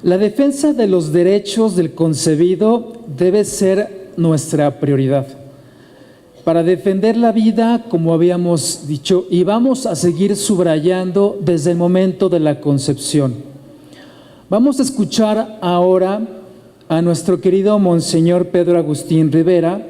La defensa de los derechos del concebido debe ser nuestra prioridad. Para defender la vida, como habíamos dicho, y vamos a seguir subrayando desde el momento de la concepción. Vamos a escuchar ahora a nuestro querido Monseñor Pedro Agustín Rivera,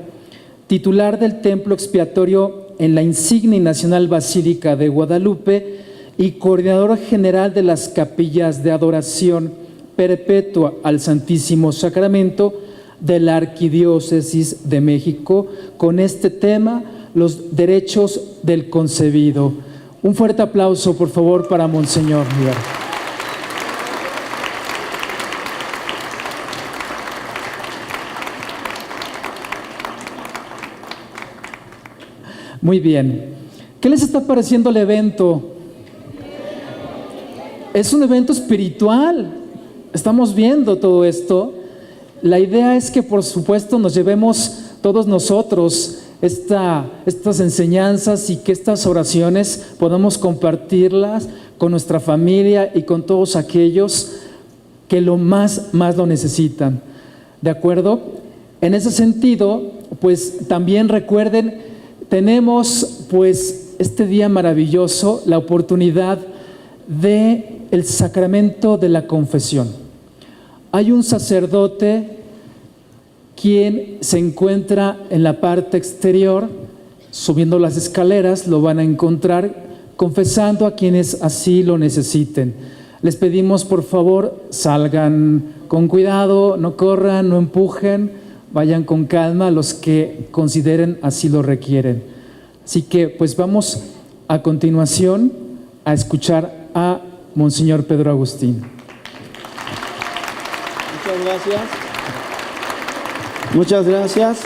titular del Templo Expiatorio en la insigne y nacional Basílica de Guadalupe y coordinador general de las capillas de adoración perpetua al Santísimo Sacramento de la Arquidiócesis de México, con este tema, los derechos del concebido. Un fuerte aplauso, por favor, para Monseñor Rivera. Muy bien. ¿Qué les está pareciendo el evento? Es un evento espiritual. Estamos viendo todo esto. La idea es que, por supuesto, nos llevemos todos nosotros estas enseñanzas y que estas oraciones podamos compartirlas con nuestra familia y con todos aquellos que lo más lo necesitan. ¿De acuerdo? En ese sentido, pues también recuerden, tenemos pues este día maravilloso, la oportunidad de el sacramento de la confesión. Hay un sacerdote quien se encuentra en la parte exterior, subiendo las escaleras, lo van a encontrar, confesando a quienes así lo necesiten. Les pedimos, por favor, salgan con cuidado, no corran, no empujen, vayan con calma los que consideren así lo requieren. Así que, pues vamos a continuación a escuchar a Monseñor Pedro Agustín. Muchas gracias. Muchas gracias.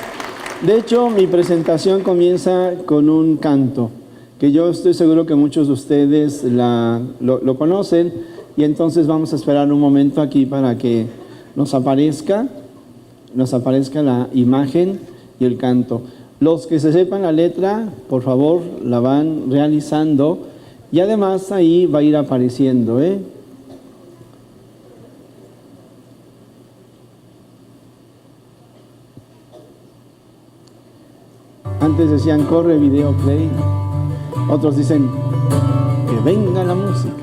De hecho, mi presentación comienza con un canto, que yo estoy seguro que muchos de ustedes lo conocen, y entonces vamos a esperar un momento aquí para que nos aparezca la imagen y el canto. Los que se sepan la letra, por favor, la van realizando. Y además ahí va a ir apareciendo, Antes decían, corre video play. Otros dicen, que venga la música.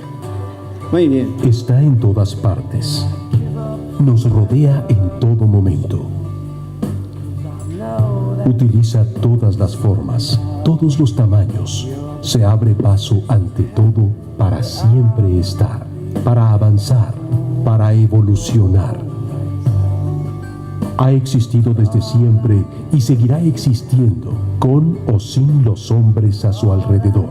Muy bien. Está en todas partes. Nos rodea en todo momento. Utiliza todas las formas, todos los tamaños. Se abre paso ante todo para siempre estar, para avanzar, para evolucionar. Ha existido desde siempre y seguirá existiendo, con o sin los hombres a su alrededor.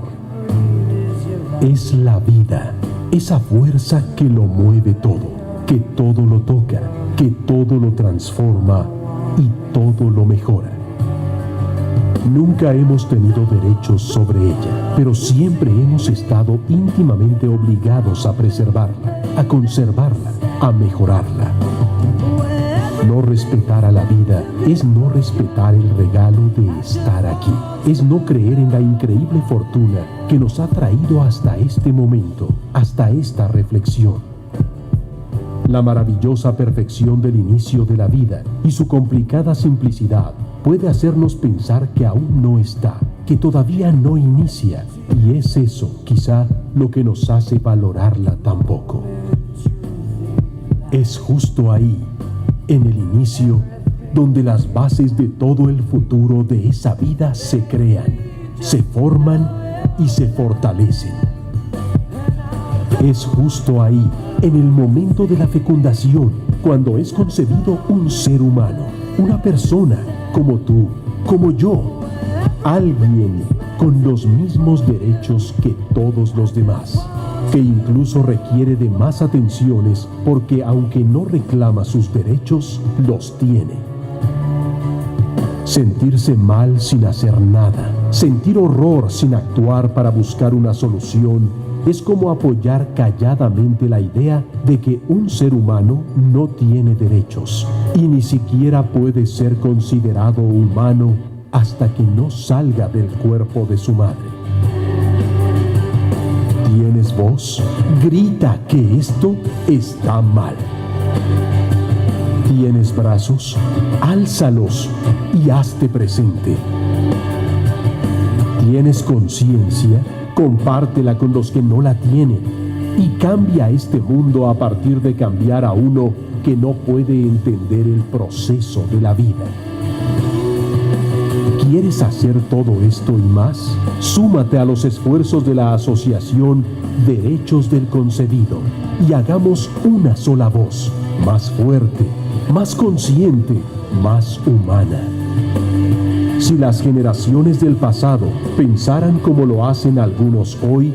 Es la vida, esa fuerza que lo mueve todo, que todo lo toca, que todo lo transforma y todo lo mejora. Nunca hemos tenido derechos sobre ella, pero siempre hemos estado íntimamente obligados a preservarla, a conservarla, a mejorarla. No respetar a la vida es no respetar el regalo de estar aquí, es no creer en la increíble fortuna que nos ha traído hasta este momento, hasta esta reflexión. La maravillosa perfección del inicio de la vida y su complicada simplicidad puede hacernos pensar que aún no está, que todavía no inicia, y es eso, quizá, lo que nos hace valorarla tan poco. Es justo ahí, en el inicio, donde las bases de todo el futuro de esa vida se crean, se forman y se fortalecen. Es justo ahí, en el momento de la fecundación, cuando es concebido un ser humano, una persona, como tú, como yo, alguien con los mismos derechos que todos los demás, que incluso requiere de más atenciones porque aunque no reclama sus derechos, los tiene. Sentirse mal sin hacer nada, sentir horror sin actuar para buscar una solución, es como apoyar calladamente la idea de que un ser humano no tiene derechos y ni siquiera puede ser considerado humano hasta que no salga del cuerpo de su madre. ¿Tienes voz? Grita que esto está mal. ¿Tienes brazos? Álzalos y hazte presente. ¿Tienes conciencia? Compártela con los que no la tienen y cambia este mundo a partir de cambiar a uno que no puede entender el proceso de la vida. ¿Quieres hacer todo esto y más? Súmate a los esfuerzos de la Asociación Derechos del Concebido y hagamos una sola voz, más fuerte, más consciente, más humana. Si las generaciones del pasado pensaran como lo hacen algunos hoy,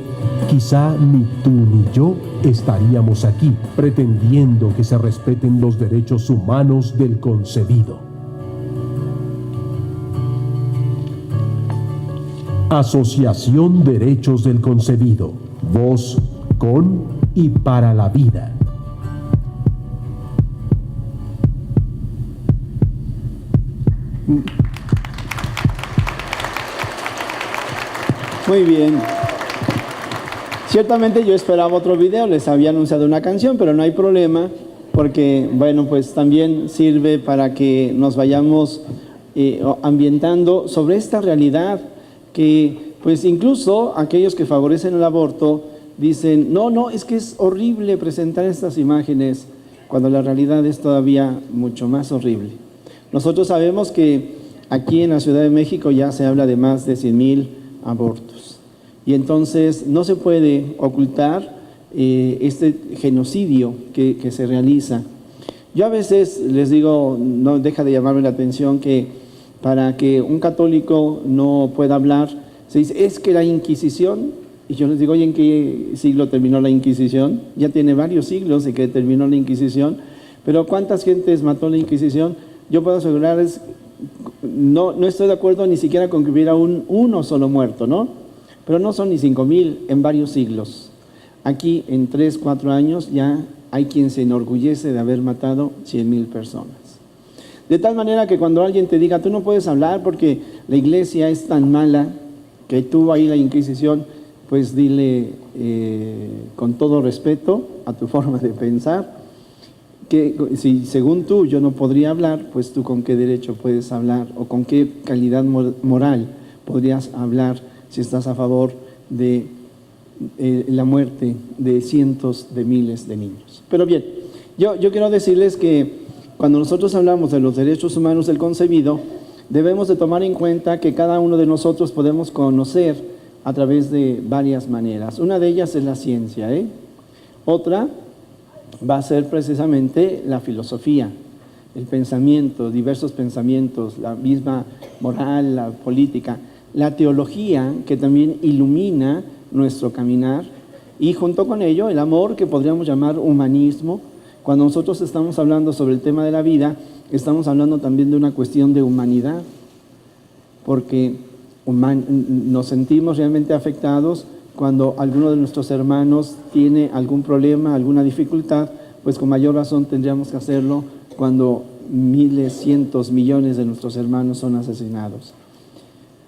quizá ni tú ni yo estaríamos aquí pretendiendo que se respeten los derechos humanos del concebido. Asociación Derechos del Concebido. Voz con y para la vida. Muy bien. Ciertamente yo esperaba otro video, les había anunciado una canción, pero no hay problema, porque, bueno, pues también sirve para que nos vayamos ambientando sobre esta realidad que, pues incluso aquellos que favorecen el aborto dicen, no, es que es horrible presentar estas imágenes, cuando la realidad es todavía mucho más horrible. Nosotros sabemos que aquí en la Ciudad de México ya se habla de más de 100,000 abortos. Y entonces no se puede ocultar este genocidio que se realiza. Yo a veces les digo, no deja de llamarme la atención que para que un católico no pueda hablar, se dice, es que la Inquisición, y yo les digo, oye, ¿en qué siglo terminó la Inquisición? Ya tiene varios siglos de que terminó la Inquisición, pero ¿cuántas gentes mató la Inquisición? Yo puedo asegurarles, no estoy de acuerdo ni siquiera con que hubiera uno solo muerto, ¿no? Pero no son ni 5,000 en varios siglos. Aquí en 3, 4 años ya hay quien se enorgullece de haber matado 100,000 personas. De tal manera que cuando alguien te diga, tú no puedes hablar porque la iglesia es tan mala que tuvo ahí la Inquisición, pues dile con todo respeto a tu forma de pensar, que si según tú yo no podría hablar, pues tú con qué derecho puedes hablar o con qué calidad moral podrías hablar si estás a favor de la muerte de cientos de miles de niños. Pero bien, yo quiero decirles que cuando nosotros hablamos de los derechos humanos del concebido, debemos de tomar en cuenta que cada uno de nosotros podemos conocer a través de varias maneras. Una de ellas es la ciencia, Otra va a ser precisamente la filosofía, el pensamiento, diversos pensamientos, la misma moral, la política, la teología que también ilumina nuestro caminar y junto con ello el amor que podríamos llamar humanismo. Cuando nosotros estamos hablando sobre el tema de la vida, estamos hablando también de una cuestión de humanidad, porque nos sentimos realmente afectados cuando alguno de nuestros hermanos tiene algún problema, alguna dificultad, pues con mayor razón tendríamos que hacerlo cuando miles, cientos, millones de nuestros hermanos son asesinados.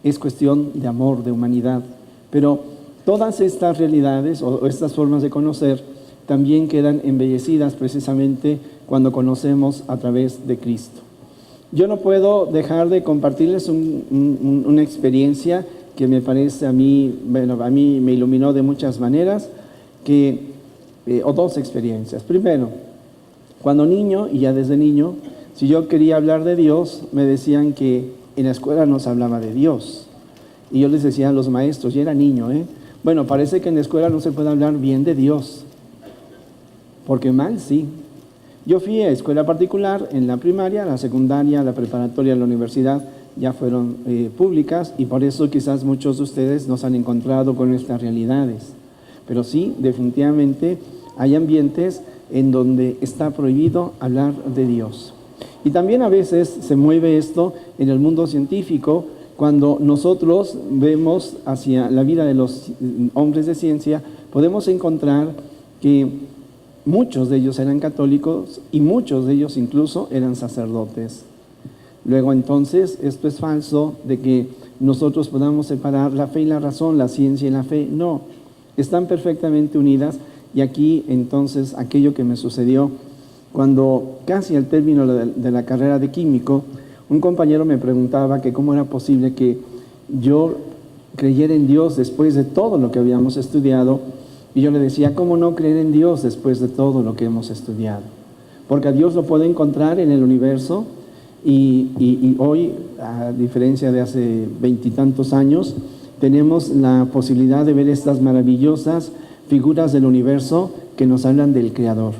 Es cuestión de amor, de humanidad, pero todas estas realidades o estas formas de conocer también quedan embellecidas precisamente cuando conocemos a través de Cristo. Yo no puedo dejar de compartirles una experiencia que me parece a mí me iluminó de muchas maneras, o dos experiencias. Primero, cuando niño, y ya desde niño, si yo quería hablar de Dios, me decían que en la escuela no se hablaba de Dios. Y yo les decía a los maestros, ya era niño, bueno, parece que en la escuela no se puede hablar bien de Dios. Porque mal, sí. Yo fui a escuela particular en la primaria, la secundaria, la preparatoria, la universidad, ya fueron públicas y por eso quizás muchos de ustedes nos han encontrado con estas realidades. Pero sí, definitivamente hay ambientes en donde está prohibido hablar de Dios. Y también a veces se mueve esto en el mundo científico cuando nosotros vemos hacia la vida de los hombres de ciencia, podemos encontrar que muchos de ellos eran católicos y muchos de ellos incluso eran sacerdotes. Luego entonces, esto es falso de que nosotros podamos separar la fe y la razón, la ciencia y la fe. No, están perfectamente unidas. Y aquí entonces aquello que me sucedió cuando casi al término de la carrera de químico, un compañero me preguntaba que cómo era posible que yo creyera en Dios después de todo lo que habíamos estudiado. Y yo le decía, ¿cómo no creer en Dios después de todo lo que hemos estudiado? Porque a Dios lo puedo encontrar en el universo y hoy, a diferencia de hace 20 y tantos años, tenemos la posibilidad de ver estas maravillosas figuras del universo que nos hablan del Creador.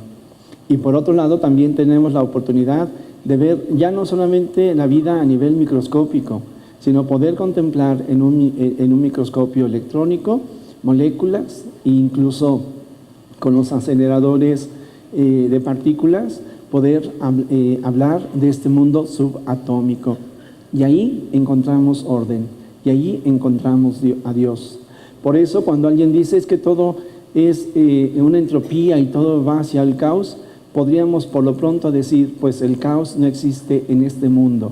Y por otro lado, también tenemos la oportunidad de ver ya no solamente la vida a nivel microscópico, sino poder contemplar en un microscopio electrónico moléculas e incluso con los aceleradores de partículas poder hablar de este mundo subatómico. Y ahí encontramos orden, y ahí encontramos a Dios. Por eso cuando alguien dice es que todo es una entropía y todo va hacia el caos, podríamos por lo pronto decir, pues el caos no existe en este mundo.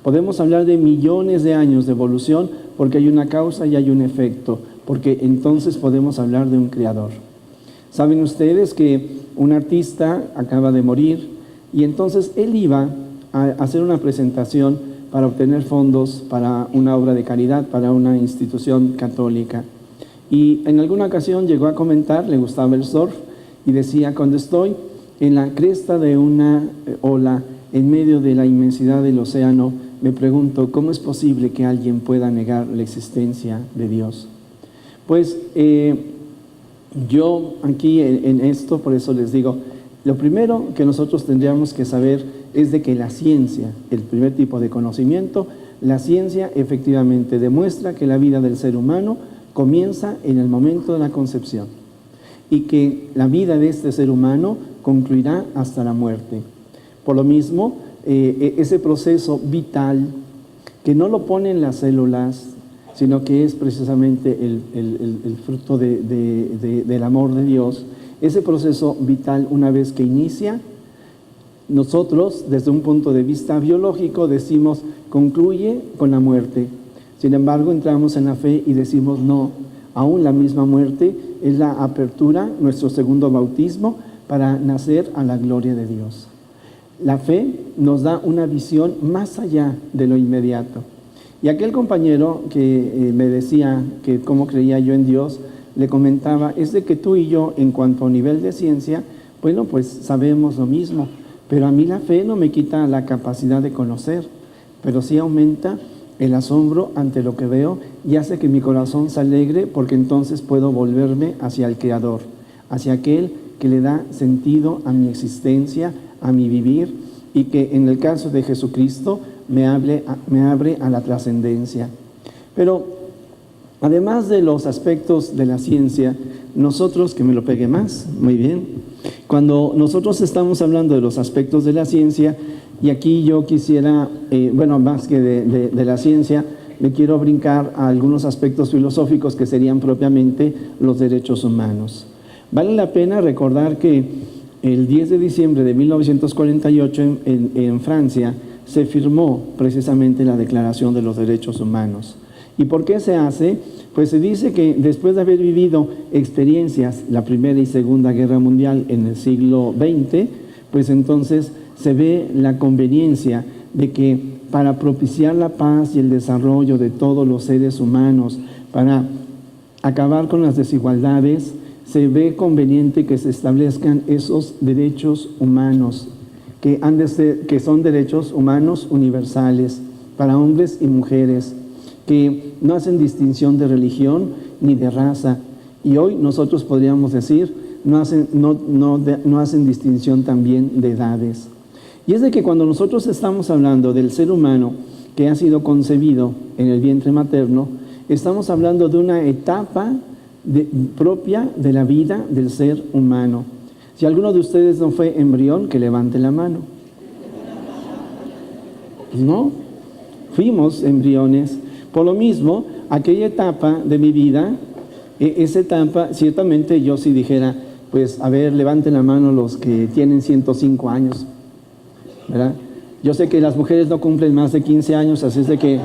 Podemos hablar de millones de años de evolución porque hay una causa y hay un efecto, porque entonces podemos hablar de un creador. Saben ustedes que un artista acaba de morir y entonces él iba a hacer una presentación para obtener fondos para una obra de caridad, para una institución católica. Y en alguna ocasión llegó a comentar, le gustaba el surf, y decía, cuando estoy en la cresta de una ola, en medio de la inmensidad del océano, me pregunto, ¿cómo es posible que alguien pueda negar la existencia de Dios? Pues yo aquí en esto, por eso les digo, lo primero que nosotros tendríamos que saber es de que la ciencia, el primer tipo de conocimiento, la ciencia efectivamente demuestra que la vida del ser humano comienza en el momento de la concepción y que la vida de este ser humano concluirá hasta la muerte. Por lo mismo, ese proceso vital que no lo ponen las células, sino que es precisamente el fruto del amor de Dios, ese proceso vital una vez que inicia, nosotros desde un punto de vista biológico decimos concluye con la muerte. Sin embargo, entramos en la fe y decimos no, aún la misma muerte es la apertura, nuestro segundo bautismo para nacer a la gloria de Dios. La fe nos da una visión más allá de lo inmediato. Y aquel compañero que me decía que cómo creía yo en Dios, le comentaba, es de que tú y yo, en cuanto a nivel de ciencia, bueno, pues sabemos lo mismo, pero a mí la fe no me quita la capacidad de conocer, pero sí aumenta el asombro ante lo que veo y hace que mi corazón se alegre porque entonces puedo volverme hacia el Creador, hacia aquel que le da sentido a mi existencia, a mi vivir y que en el caso de Jesucristo me abre a la trascendencia. Pero además de los aspectos de la ciencia, nosotros, que me lo pegue más, muy bien, cuando nosotros estamos hablando de los aspectos de la ciencia, y aquí yo quisiera, bueno, más que de la ciencia, me quiero brincar a algunos aspectos filosóficos que serían propiamente los derechos humanos. Vale la pena recordar que el 10 de diciembre de 1948 en Francia se firmó precisamente la Declaración de los Derechos Humanos. ¿Y por qué se hace? Pues se dice que después de haber vivido experiencias, la Primera y Segunda Guerra Mundial en el siglo XX, pues entonces se ve la conveniencia de que para propiciar la paz y el desarrollo de todos los seres humanos, para acabar con las desigualdades, se ve conveniente que se establezcan esos derechos humanos, que son derechos humanos universales para hombres y mujeres, que no hacen distinción de religión ni de raza. Y hoy nosotros podríamos decir, no hacen distinción también de edades. Y es de que cuando nosotros estamos hablando del ser humano que ha sido concebido en el vientre materno, estamos hablando de una etapa propia de la vida del ser humano. Si alguno de ustedes no fue embrión, que levante la mano. No, fuimos embriones. Por lo mismo, aquella etapa de mi vida esa etapa, ciertamente yo si dijera, pues a ver, levanten la mano los que tienen 105 años, ¿verdad? Yo sé que las mujeres no cumplen más de 15 años, así es de que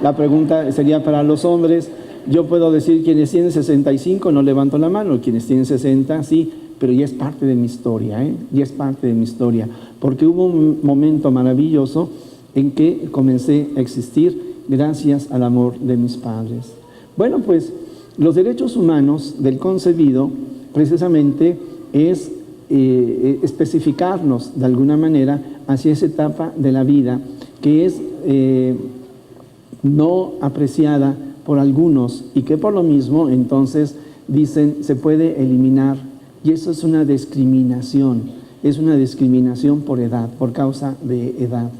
la pregunta sería para los hombres. Yo puedo decir, quienes tienen 65 no levanto la mano, quienes tienen 60 sí, pero ya es parte de mi historia, ya es parte de mi historia, porque hubo un momento maravilloso en que comencé a existir gracias al amor de mis padres. Bueno, pues los derechos humanos del concebido precisamente es especificarnos de alguna manera hacia esa etapa de la vida que es no apreciada por algunos y que por lo mismo entonces dicen se puede eliminar, y eso es una discriminación por edad, por causa de edad.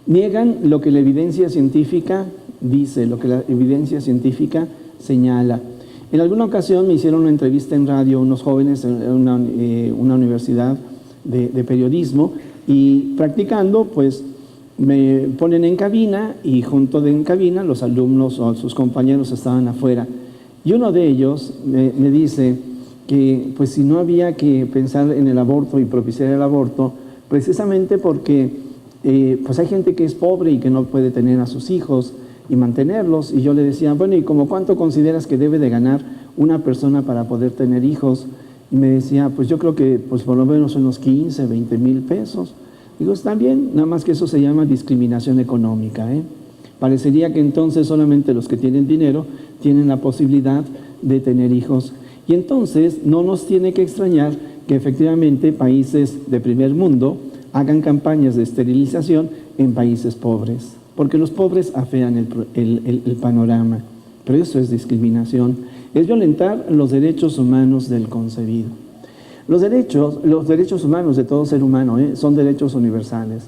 Niegan lo que la evidencia científica dice, lo que la evidencia científica señala. En alguna ocasión me hicieron una entrevista en radio unos jóvenes en una universidad de periodismo, y practicando pues me ponen en cabina, y junto en cabina los alumnos o sus compañeros estaban afuera, y uno de ellos me dice que pues si no había que pensar en el aborto y propiciar el aborto, precisamente porque pues hay gente que es pobre y que no puede tener a sus hijos y mantenerlos. Y yo le decía, bueno, ¿y como cuánto consideras que debe de ganar una persona para poder tener hijos? Y me decía, pues yo creo que pues por lo menos unos 15, 20 mil pesos. Digo, está bien, nada más que eso se llama discriminación económica, Parecería que entonces solamente los que tienen dinero tienen la posibilidad de tener hijos. Y entonces no nos tiene que extrañar que efectivamente países de primer mundo hagan campañas de esterilización en países pobres, porque los pobres afean el panorama. Pero eso es discriminación, es violentar los derechos humanos del concebido. Los derechos humanos de todo ser humano son derechos universales.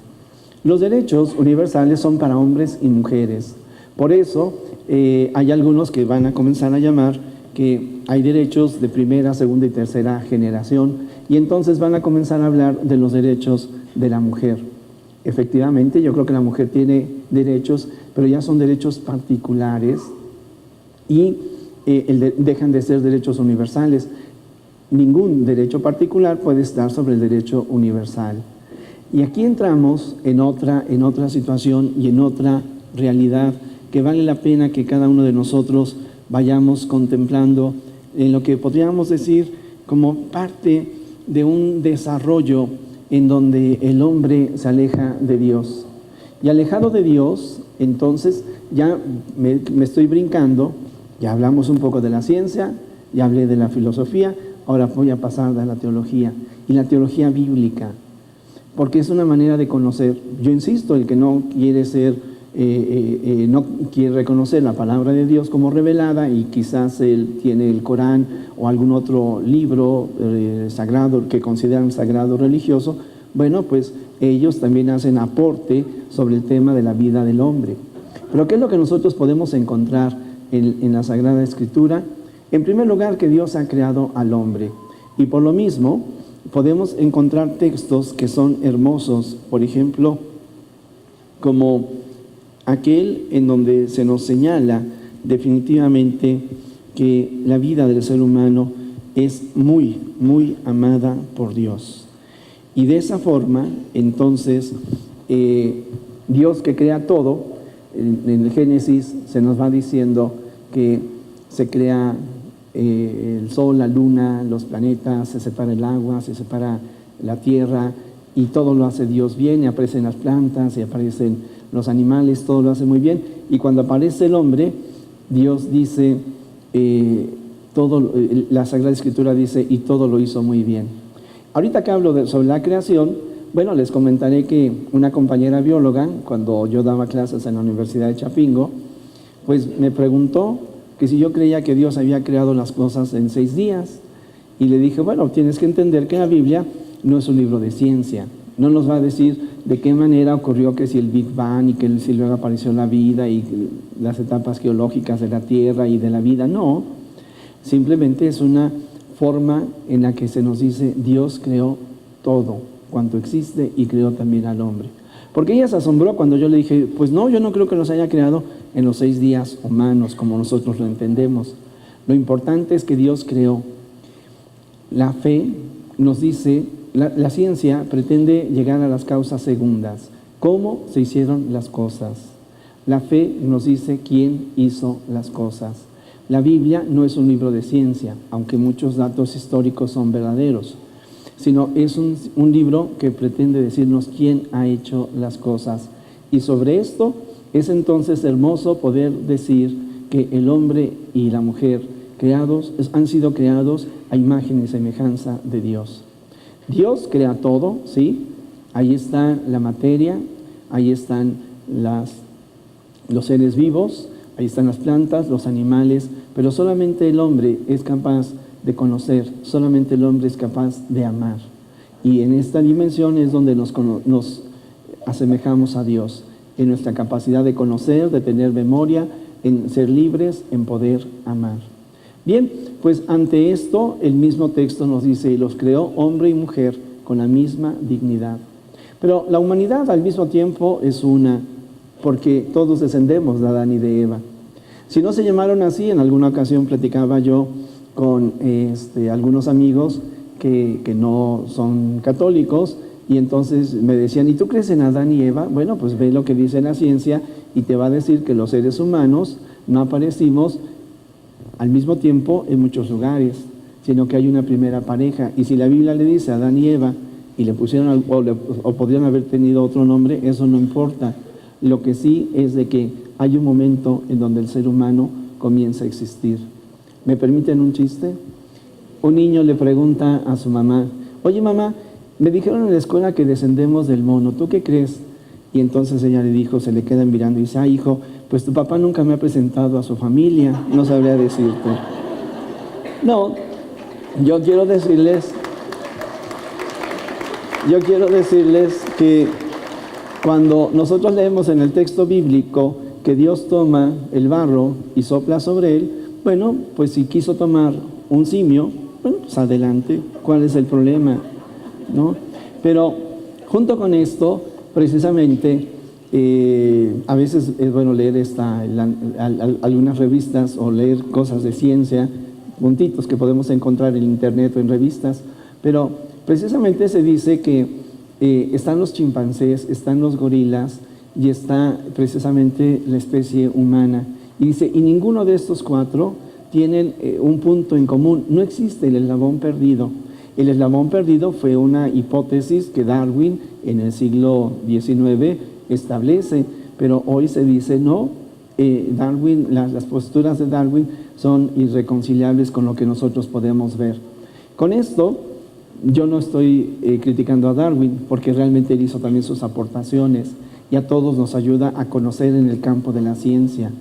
Los derechos universales son para hombres y mujeres. Por eso hay algunos que van a comenzar a llamar que hay derechos de primera, segunda y tercera generación, y entonces van a comenzar a hablar de los derechos de la mujer. Efectivamente, yo creo que la mujer tiene derechos, pero ya son derechos particulares y dejan de ser derechos universales. Ningún derecho particular puede estar sobre el derecho universal. Y aquí entramos en otra situación y en otra realidad que vale la pena que cada uno de nosotros vayamos contemplando en lo que podríamos decir como parte de un desarrollo en donde el hombre se aleja de Dios. Y alejado de Dios, entonces ya me estoy brincando, ya hablamos un poco de la ciencia, ya hablé de la filosofía, ahora voy a pasar a la teología, y la teología bíblica, porque es una manera de conocer. Yo insisto, el que no quiere no quiere reconocer la palabra de Dios como revelada, y quizás él tiene el Corán o algún otro libro sagrado que consideran sagrado religioso, bueno, pues ellos también hacen aporte sobre el tema de la vida del hombre. Pero ¿qué es lo que nosotros podemos encontrar en la Sagrada Escritura? En primer lugar, que Dios ha creado al hombre, y por lo mismo podemos encontrar textos que son hermosos, por ejemplo, como aquel en donde se nos señala definitivamente que la vida del ser humano es muy, muy amada por Dios. Y de esa forma, entonces, Dios que crea todo, en el Génesis se nos va diciendo que se crea el sol, la luna, los planetas, se separa el agua, se separa la tierra, y todo lo hace Dios bien, y aparecen las plantas, y aparecen los animales, todo lo hace muy bien. Y cuando aparece el hombre, Dios dice, la Sagrada Escritura dice, y todo lo hizo muy bien. Ahorita que hablo sobre la creación, bueno, les comentaré que una compañera bióloga, cuando yo daba clases en la Universidad de Chapingo, pues me preguntó que si yo creía que Dios había creado las cosas en 6 días. Y le dije, bueno, tienes que entender que la Biblia no es un libro de ciencia. No nos va a decir de qué manera ocurrió que si el Big Bang y que si luego apareció la vida y las etapas geológicas de la Tierra y de la vida. No, simplemente es una forma en la que se nos dice Dios creó todo cuanto existe y creó también al hombre. Porque ella se asombró cuando yo le dije, pues no, yo no creo que nos haya creado en los 6 días humanos como nosotros lo entendemos. Lo importante es que Dios creó. La fe nos dice, la ciencia pretende llegar a las causas segundas. ¿Cómo se hicieron las cosas? La fe nos dice quién hizo las cosas. La Biblia no es un libro de ciencia, aunque muchos datos históricos son verdaderos, sino es un libro que pretende decirnos quién ha hecho las cosas. Y sobre esto es entonces hermoso poder decir que el hombre y la mujer han sido creados a imagen y semejanza de Dios. Dios crea todo, ¿sí? Ahí está la materia, ahí están los seres vivos, ahí están las plantas, los animales, pero solamente el hombre es capaz de conocer, solamente el hombre es capaz de amar. Y en esta dimensión es donde nos asemejamos a Dios, en nuestra capacidad de conocer, de tener memoria, en ser libres, en poder amar. Bien, pues ante esto el mismo texto nos dice, y los creó hombre y mujer con la misma dignidad. Pero la humanidad al mismo tiempo es una, porque todos descendemos de Adán y de Eva. Si no se llamaron así, en alguna ocasión platicaba yo con algunos amigos que no son católicos, y entonces me decían, ¿y tú crees en Adán y Eva? Bueno, pues ve lo que dice la ciencia y te va a decir que los seres humanos no aparecimos al mismo tiempo en muchos lugares, sino que hay una primera pareja. Y si la Biblia le dice a Adán y Eva y le pusieron o podrían haber tenido otro nombre, eso no importa. Lo que sí es de que hay un momento en donde el ser humano comienza a existir. ¿Me permiten un chiste? Un niño le pregunta a su mamá, oye mamá, me dijeron en la escuela que descendemos del mono, ¿tú qué crees? Y entonces ella le dijo, se le queda mirando y dice, hijo, pues tu papá nunca me ha presentado a su familia, no sabría decirte. No, yo quiero decirles que cuando nosotros leemos en el texto bíblico que Dios toma el barro y sopla sobre él, bueno, pues si quiso tomar un simio, bueno, pues adelante, ¿cuál es el problema? ¿No? Pero junto con esto, precisamente, a veces es bueno leer algunas revistas o leer cosas de ciencia, puntitos que podemos encontrar en internet o en revistas, pero precisamente se dice que están los chimpancés, están los gorilas y está precisamente la especie humana. Y dice, y ninguno de estos cuatro tienen un punto en común, no existe el eslabón perdido. El eslabón perdido fue una hipótesis que Darwin en el siglo XIX establece, pero hoy se dice no, Darwin, las posturas de Darwin son irreconciliables con lo que nosotros podemos ver. Con esto, yo no estoy criticando a Darwin, porque realmente él hizo también sus aportaciones y a todos nos ayuda a conocer en el campo de la ciencia.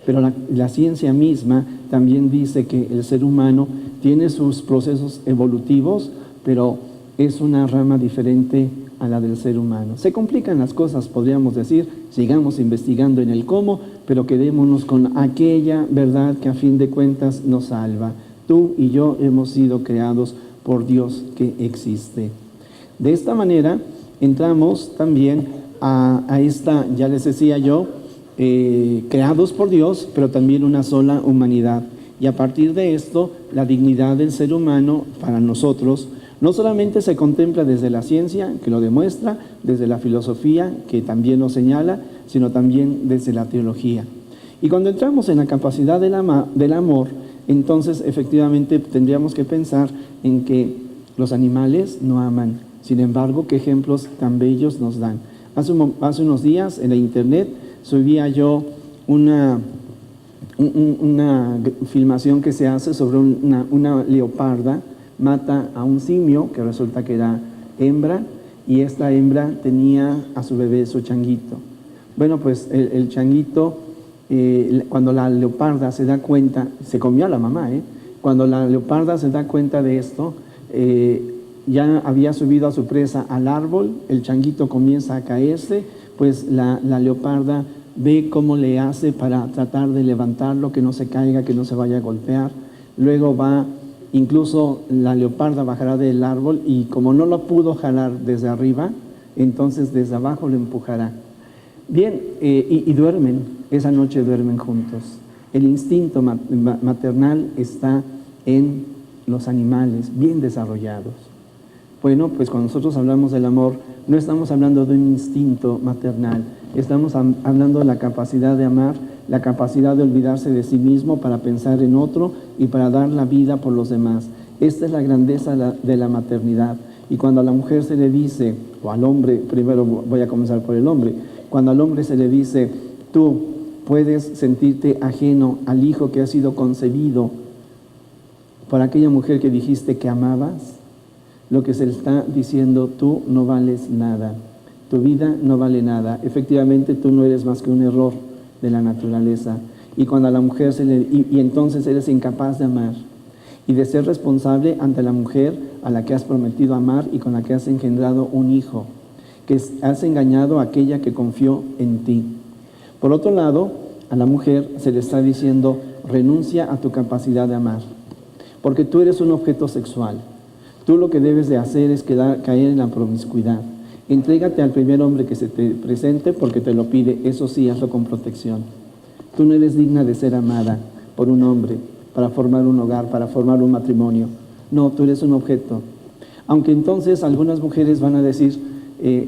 Pero la ciencia misma también dice que el ser humano tiene sus procesos evolutivos, pero es una rama diferente a la del ser humano. Se complican las cosas, podríamos decir, sigamos investigando en el cómo, pero quedémonos con aquella verdad que a fin de cuentas nos salva. Tú y yo hemos sido creados por Dios que existe. De esta manera entramos también a esta, ya les decía yo, creados por Dios, pero también una sola humanidad. Y a partir de esto, la dignidad del ser humano para nosotros no solamente se contempla desde la ciencia, que lo demuestra, desde la filosofía, que también lo señala, sino también desde la teología. Y cuando entramos en la capacidad del amor, entonces efectivamente tendríamos que pensar en que los animales no aman. Sin embargo, qué ejemplos tan bellos nos dan. Hace unos días en la internet subía yo una filmación que se hace sobre una leoparda, mata a un simio que resulta que era hembra, y esta hembra tenía a su bebé, su changuito. Bueno, pues el changuito, cuando la leoparda se da cuenta, se comió a la mamá, cuando la leoparda se da cuenta de esto, ya había subido a su presa al árbol, el changuito comienza a caerse, pues la leoparda ve cómo le hace para tratar de levantarlo, que no se caiga, que no se vaya a golpear. Luego incluso la leoparda bajará del árbol y como no lo pudo jalar desde arriba, entonces desde abajo lo empujará. Bien, y duermen, esa noche duermen juntos. El instinto maternal está en los animales bien desarrollados. Bueno, pues cuando nosotros hablamos del amor, no estamos hablando de un instinto maternal, estamos hablando de la capacidad de amar, la capacidad de olvidarse de sí mismo para pensar en otro y para dar la vida por los demás. Esta es la grandeza de la maternidad. Y cuando a la mujer se le dice, o al hombre, primero voy a comenzar por el hombre, cuando al hombre se le dice, tú puedes sentirte ajeno al hijo que ha sido concebido por aquella mujer que dijiste que amabas, lo que se le está diciendo, tú no vales nada, tu vida no vale nada, efectivamente tú no eres más que un error de la naturaleza. Y cuando a la mujer y entonces eres incapaz de amar y de ser responsable ante la mujer a la que has prometido amar y con la que has engendrado un hijo, que has engañado a aquella que confió en ti. Por otro lado, a la mujer se le está diciendo, renuncia a tu capacidad de amar, porque tú eres un objeto sexual. Tú lo que debes de hacer es caer en la promiscuidad. Entrégate al primer hombre que se te presente porque te lo pide, eso sí, hazlo con protección. Tú no eres digna de ser amada por un hombre, para formar un hogar, para formar un matrimonio. No, tú eres un objeto. Aunque entonces algunas mujeres van a decir,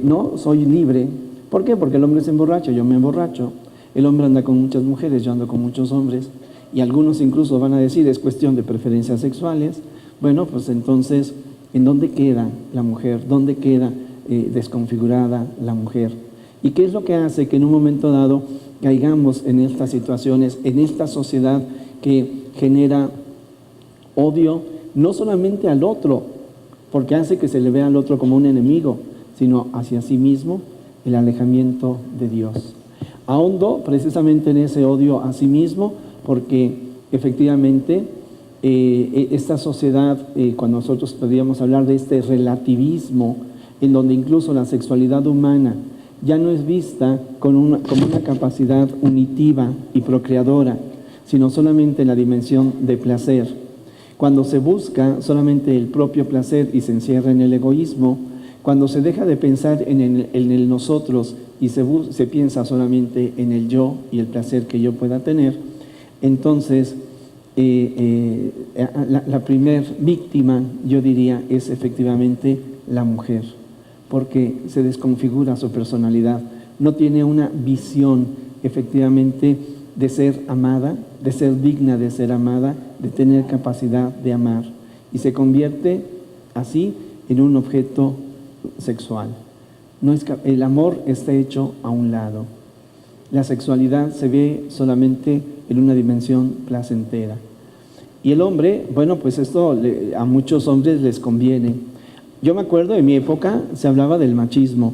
no, soy libre. ¿Por qué? Porque el hombre se emborracha, yo me emborracho. El hombre anda con muchas mujeres, yo ando con muchos hombres. Y algunos incluso van a decir, es cuestión de preferencias sexuales. Bueno, pues entonces, ¿en dónde queda la mujer? ¿Dónde queda desconfigurada la mujer? ¿Y qué es lo que hace que en un momento dado caigamos en estas situaciones, en esta sociedad que genera odio, no solamente al otro, porque hace que se le vea al otro como un enemigo, sino hacia sí mismo, el alejamiento de Dios? Ahondo precisamente en ese odio a sí mismo, porque efectivamente esta sociedad, cuando nosotros podríamos hablar de este relativismo, en donde incluso la sexualidad humana ya no es vista como una capacidad unitiva y procreadora, sino solamente en la dimensión de placer. Cuando se busca solamente el propio placer y se encierra en el egoísmo, cuando se deja de pensar en el nosotros y se piensa solamente en el yo y el placer que yo pueda tener, entonces la primer víctima, yo diría, es efectivamente la mujer, porque se desconfigura su personalidad, no tiene una visión efectivamente de ser amada, de ser digna de ser amada, de tener capacidad de amar, y se convierte así en un objeto sexual. El amor está hecho a un lado. La sexualidad se ve solamente en una dimensión placentera. Y el hombre, bueno, pues esto a muchos hombres les conviene. Yo me acuerdo, en mi época se hablaba del machismo.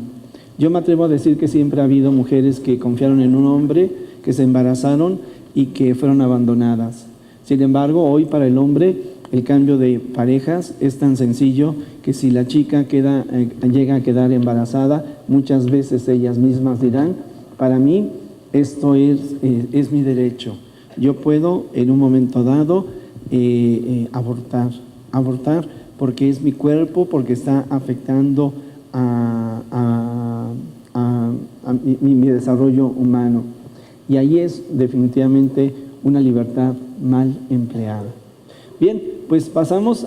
Yo me atrevo a decir que siempre ha habido mujeres que confiaron en un hombre, que se embarazaron y que fueron abandonadas. Sin embargo, hoy para el hombre el cambio de parejas es tan sencillo que si la chica llega a quedar embarazada, muchas veces ellas mismas dirán, para mí esto es mi derecho. Yo puedo en un momento dado abortar porque es mi cuerpo, porque está afectando a mi desarrollo humano. Y ahí es definitivamente una libertad mal empleada. Bien, pues pasamos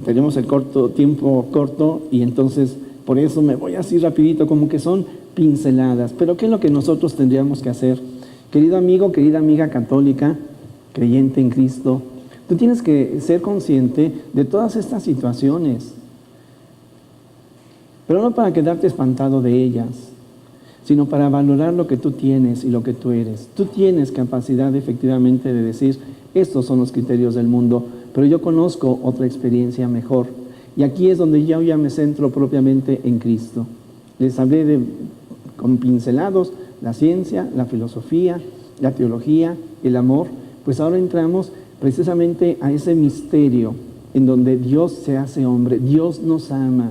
tenemos el tiempo corto y entonces por eso me voy así rapidito, como que son pinceladas. Pero ¿qué es lo que nosotros tendríamos que hacer? Querido amigo, querida amiga católica, creyente en Cristo, tú tienes que ser consciente de todas estas situaciones, pero no para quedarte espantado de ellas, sino para valorar lo que tú tienes y lo que tú eres. Tú tienes capacidad efectivamente de decir, estos son los criterios del mundo, pero yo conozco otra experiencia mejor. Y aquí es donde yo ya me centro propiamente en Cristo. Les hablé con pincelados, la ciencia, la filosofía, la teología, el amor. Pues ahora entramos precisamente a ese misterio en donde Dios se hace hombre, Dios nos ama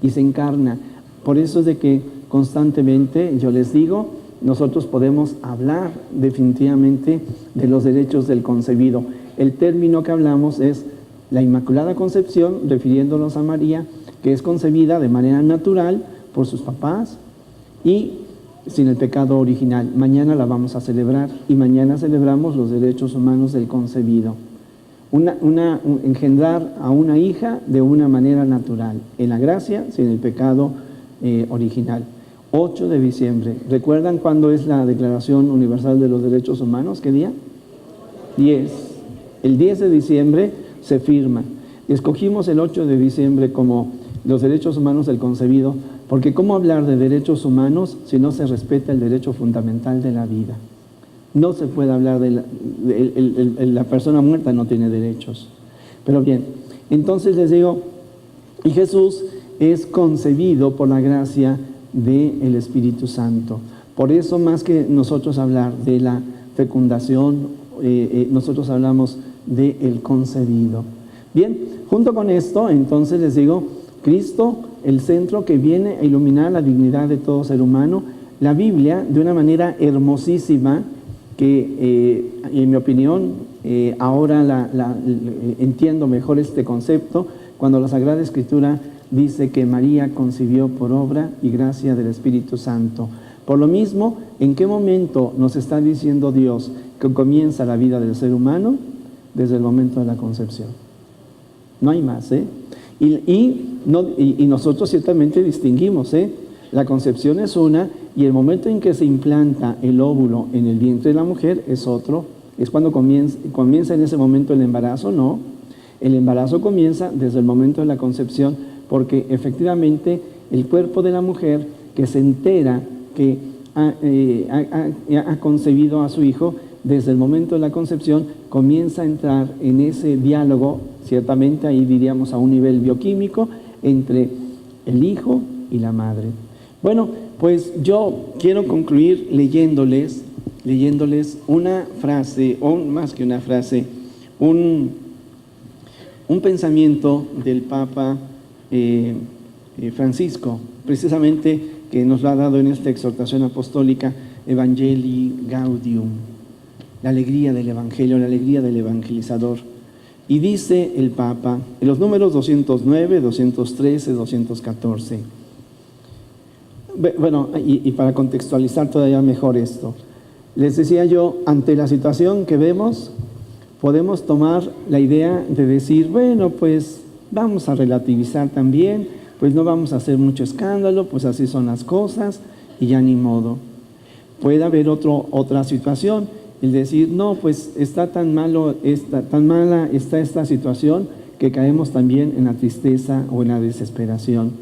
y se encarna. Por eso es de que constantemente, yo les digo, nosotros podemos hablar definitivamente de los derechos del concebido. El término que hablamos es la Inmaculada Concepción, refiriéndonos a María, que es concebida de manera natural por sus papás y sin el pecado original. Mañana la vamos a celebrar y mañana celebramos los derechos humanos del concebido. Engendrar a una hija de una manera natural, en la gracia, sin el pecado original. 8 de diciembre. ¿Recuerdan cuándo es la Declaración Universal de los Derechos Humanos? ¿Qué día? 10. El 10 de diciembre se firma. Escogimos el 8 de diciembre como los derechos humanos del concebido, porque ¿cómo hablar de derechos humanos si no se respeta el derecho fundamental de la vida? No se puede hablar de la persona muerta, no tiene derechos. Pero bien, entonces les digo, y Jesús es concebido por la gracia del Espíritu Santo. Por eso, más que nosotros hablar de la fecundación, nosotros hablamos del concebido. Bien, junto con esto, entonces les digo, Cristo, el centro que viene a iluminar la dignidad de todo ser humano. La Biblia, de una manera hermosísima, que en mi opinión, ahora entiendo mejor este concepto, cuando la Sagrada Escritura dice que María concibió por obra y gracia del Espíritu Santo. Por lo mismo, ¿en qué momento nos está diciendo Dios que comienza la vida del ser humano? Desde el momento de la concepción. No hay más, ¿eh? Y nosotros ciertamente distinguimos, la concepción es una, y el momento en que se implanta el óvulo en el vientre de la mujer es otro. Es cuando comienza en ese momento el embarazo. No, el embarazo comienza desde el momento de la concepción, porque efectivamente el cuerpo de la mujer que se entera que ha concebido a su hijo, desde el momento de la concepción comienza a entrar en ese diálogo, ciertamente ahí diríamos a un nivel bioquímico, entre el hijo y la madre. Bueno, pues yo quiero concluir leyéndoles una frase, o más que una frase, un pensamiento del Papa Francisco, precisamente que nos lo ha dado en esta exhortación apostólica, Evangelii Gaudium, la alegría del Evangelio, la alegría del evangelizador. Y dice el Papa, en los números 209, 213, 214. Bueno, y para contextualizar todavía mejor esto, les decía yo, ante la situación que vemos, podemos tomar la idea de decir, bueno, pues vamos a relativizar también, pues no vamos a hacer mucho escándalo, pues así son las cosas, y ya ni modo. Puede haber otra situación, el decir, no, pues está tan mala esta situación que caemos también en la tristeza o en la desesperación.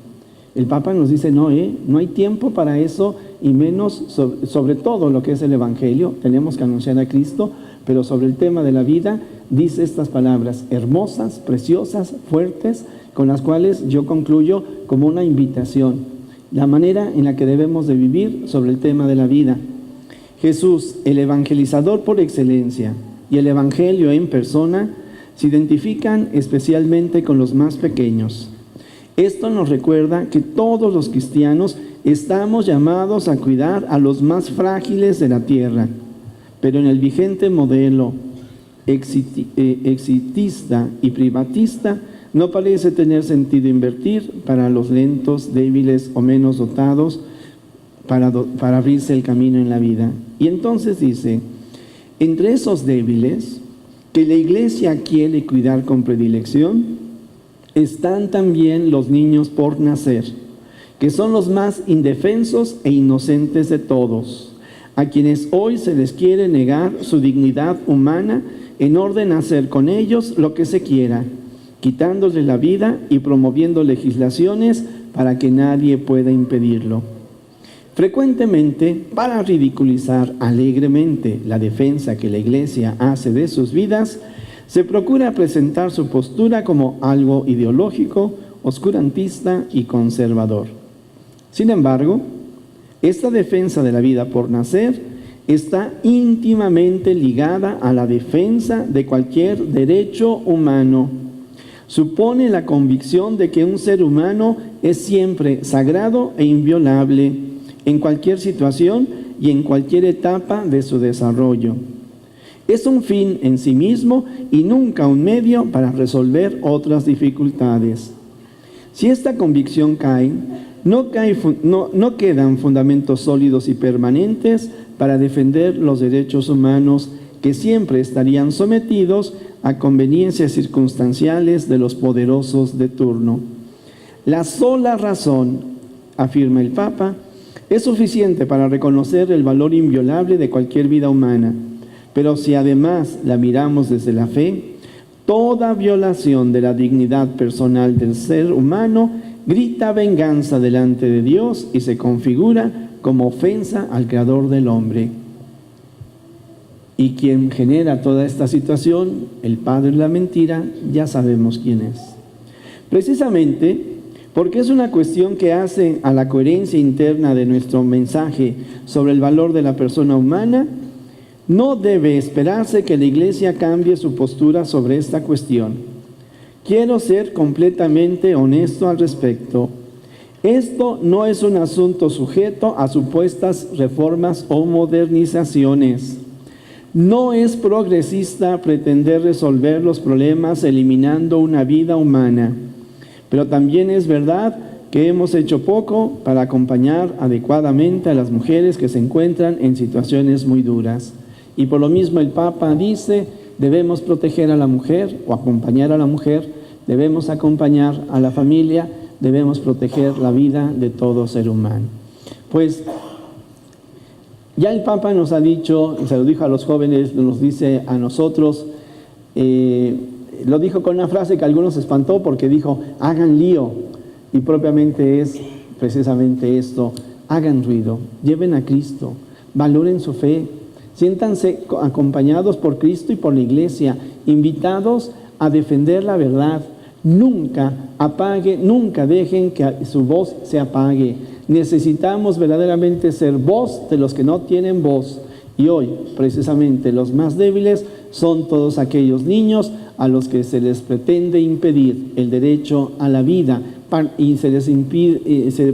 El Papa nos dice, no hay tiempo para eso, y menos sobre todo lo que es el Evangelio. Tenemos que anunciar a Cristo, pero sobre el tema de la vida dice estas palabras hermosas, preciosas, fuertes, con las cuales yo concluyo como una invitación, la manera en la que debemos de vivir sobre el tema de la vida. Jesús, el evangelizador por excelencia, y el Evangelio en persona se identifican especialmente con los más pequeños. Esto nos recuerda que todos los cristianos estamos llamados a cuidar a los más frágiles de la tierra, pero en el vigente modelo exitista y privatista no parece tener sentido invertir para los lentos, débiles o menos dotados para abrirse el camino en la vida. Y entonces dice, entre esos débiles que la Iglesia quiere cuidar con predilección, están también los niños por nacer, que son los más indefensos e inocentes de todos, a quienes hoy se les quiere negar su dignidad humana en orden a hacer con ellos lo que se quiera, quitándoles la vida y promoviendo legislaciones para que nadie pueda impedirlo. Frecuentemente, para ridiculizar alegremente la defensa que la Iglesia hace de sus vidas, se procura presentar su postura como algo ideológico, oscurantista y conservador. Sin embargo, esta defensa de la vida por nacer está íntimamente ligada a la defensa de cualquier derecho humano. Supone la convicción de que un ser humano es siempre sagrado e inviolable en cualquier situación y en cualquier etapa de su desarrollo. Es un fin en sí mismo y nunca un medio para resolver otras dificultades. Si esta convicción cae, no quedan fundamentos sólidos y permanentes para defender los derechos humanos que siempre estarían sometidos a conveniencias circunstanciales de los poderosos de turno. La sola razón, afirma el Papa, es suficiente para reconocer el valor inviolable de cualquier vida humana. Pero si además la miramos desde la fe, toda violación de la dignidad personal del ser humano grita venganza delante de Dios y se configura como ofensa al Creador del hombre. Y quien genera toda esta situación, el padre de la mentira, ya sabemos quién es. Precisamente porque es una cuestión que hace a la coherencia interna de nuestro mensaje sobre el valor de la persona humana, no debe esperarse que la Iglesia cambie su postura sobre esta cuestión. Quiero ser completamente honesto al respecto. Esto no es un asunto sujeto a supuestas reformas o modernizaciones. No es progresista pretender resolver los problemas eliminando una vida humana. Pero también es verdad que hemos hecho poco para acompañar adecuadamente a las mujeres que se encuentran en situaciones muy duras. Y por lo mismo el Papa dice, debemos proteger a la mujer o acompañar a la mujer, debemos acompañar a la familia, debemos proteger la vida de todo ser humano. Pues ya el Papa nos ha dicho, y se lo dijo a los jóvenes, nos dice a nosotros, lo dijo con una frase que a algunos espantó porque dijo, hagan lío, y propiamente es precisamente esto, hagan ruido, lleven a Cristo, valoren su fe, siéntanse acompañados por Cristo y por la Iglesia, invitados a defender la verdad. Nunca dejen que su voz se apague. Necesitamos verdaderamente ser voz de los que no tienen voz. Y hoy, precisamente, los más débiles son todos aquellos niños a los que se les pretende impedir el derecho a la vida y se les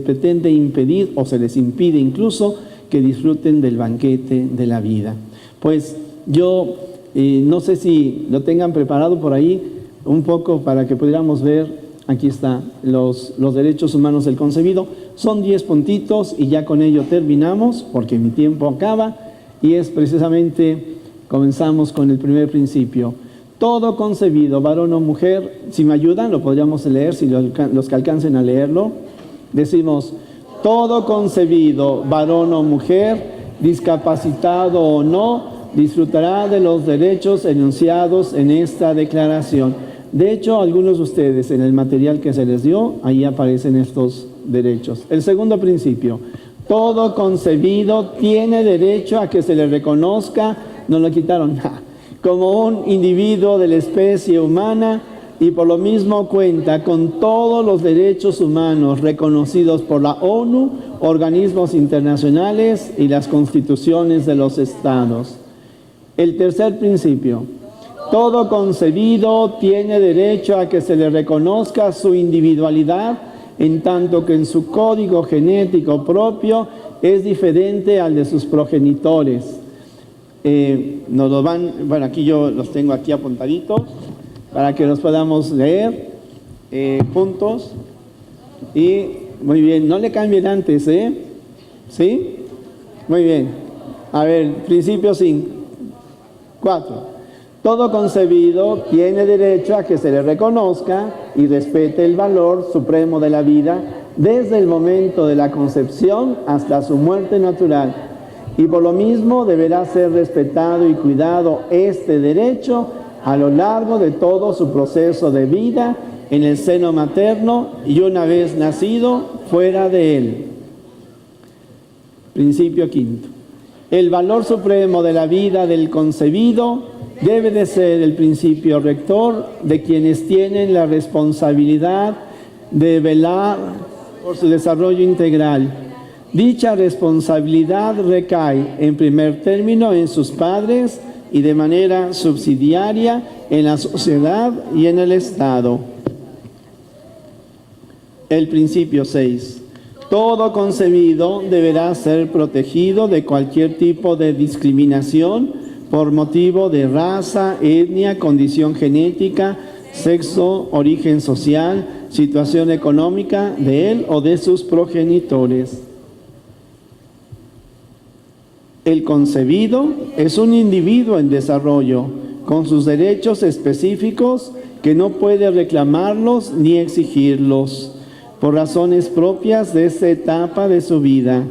pretende impedir o se les impide incluso que disfruten del banquete de la vida. Pues yo no sé si lo tengan preparado por ahí un poco para que pudiéramos ver, aquí está, los derechos humanos del concebido. Son 10 puntitos y ya con ello terminamos porque mi tiempo acaba y es precisamente, comenzamos con el primer principio. Todo concebido, varón o mujer, si me ayudan, lo podríamos leer, si los que alcancen a leerlo, decimos, todo concebido, varón o mujer, discapacitado o no, disfrutará de los derechos enunciados en esta declaración. De hecho, algunos de ustedes, en el material que se les dio, ahí aparecen estos derechos. El segundo principio, todo concebido tiene derecho a que se le reconozca, no lo quitaron, como un individuo de la especie humana y por lo mismo cuenta con todos los derechos humanos reconocidos por la ONU, organismos internacionales y las constituciones de los estados. El tercer principio, todo concebido tiene derecho a que se le reconozca su individualidad, en tanto que en su código genético propio es diferente al de sus progenitores. Nos lo van, bueno, aquí yo los tengo aquí apuntaditos para que los podamos leer, puntos, y muy bien, no le cambien antes, ¿sí? Muy bien, a ver, principio 4, todo concebido tiene derecho a que se le reconozca y respete el valor supremo de la vida desde el momento de la concepción hasta su muerte natural. Y por lo mismo deberá ser respetado y cuidado este derecho a lo largo de todo su proceso de vida en el seno materno y una vez nacido fuera de él. Principio 5. El valor supremo de la vida del concebido debe de ser el principio rector de quienes tienen la responsabilidad de velar por su desarrollo integral. Dicha responsabilidad recae en primer término en sus padres y de manera subsidiaria en la sociedad y en el Estado. El principio 6. Todo concebido deberá ser protegido de cualquier tipo de discriminación por motivo de raza, etnia, condición genética, sexo, origen social, situación económica de él o de sus progenitores. El concebido es un individuo en desarrollo, con sus derechos específicos que no puede reclamarlos ni exigirlos, por razones propias de esta etapa de su vida,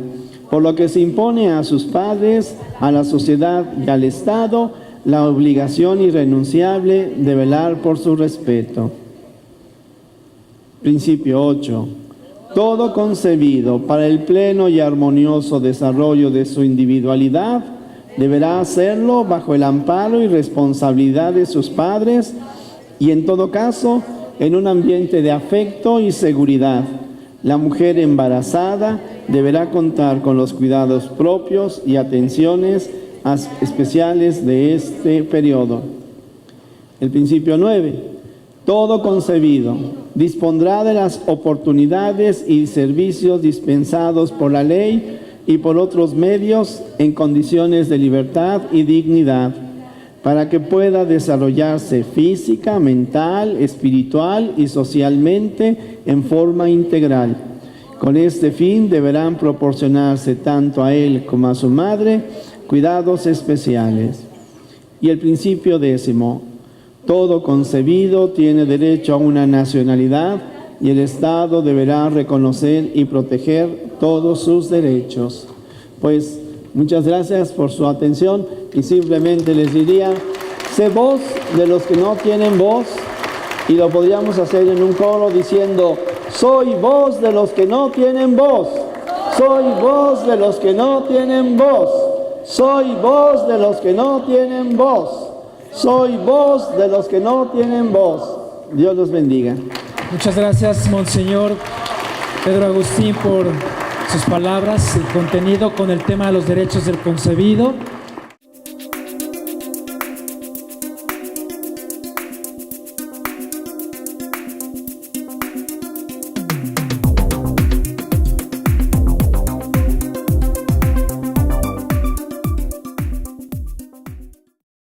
por lo que se impone a sus padres, a la sociedad y al Estado la obligación irrenunciable de velar por su respeto. Principio 8. Todo concebido para el pleno y armonioso desarrollo de su individualidad deberá hacerlo bajo el amparo y responsabilidad de sus padres y, en todo caso, en un ambiente de afecto y seguridad. La mujer embarazada deberá contar con los cuidados propios y atenciones especiales de este periodo. El principio 9. Todo concebido dispondrá de las oportunidades y servicios dispensados por la ley y por otros medios en condiciones de libertad y dignidad, para que pueda desarrollarse física, mental, espiritual y socialmente en forma integral. Con este fin deberán proporcionarse tanto a él como a su madre cuidados especiales. Y el principio 10. Todo concebido tiene derecho a una nacionalidad y el Estado deberá reconocer y proteger todos sus derechos. Pues muchas gracias por su atención y simplemente les diría, sé voz de los que no tienen voz, y lo podríamos hacer en un coro diciendo, soy voz de los que no tienen voz, soy voz de los que no tienen voz, soy voz de los que no tienen voz. Soy voz de los que no tienen voz. Dios los bendiga. Muchas gracias, Monseñor Pedro Agustín, por sus palabras, el contenido con el tema de los derechos del concebido.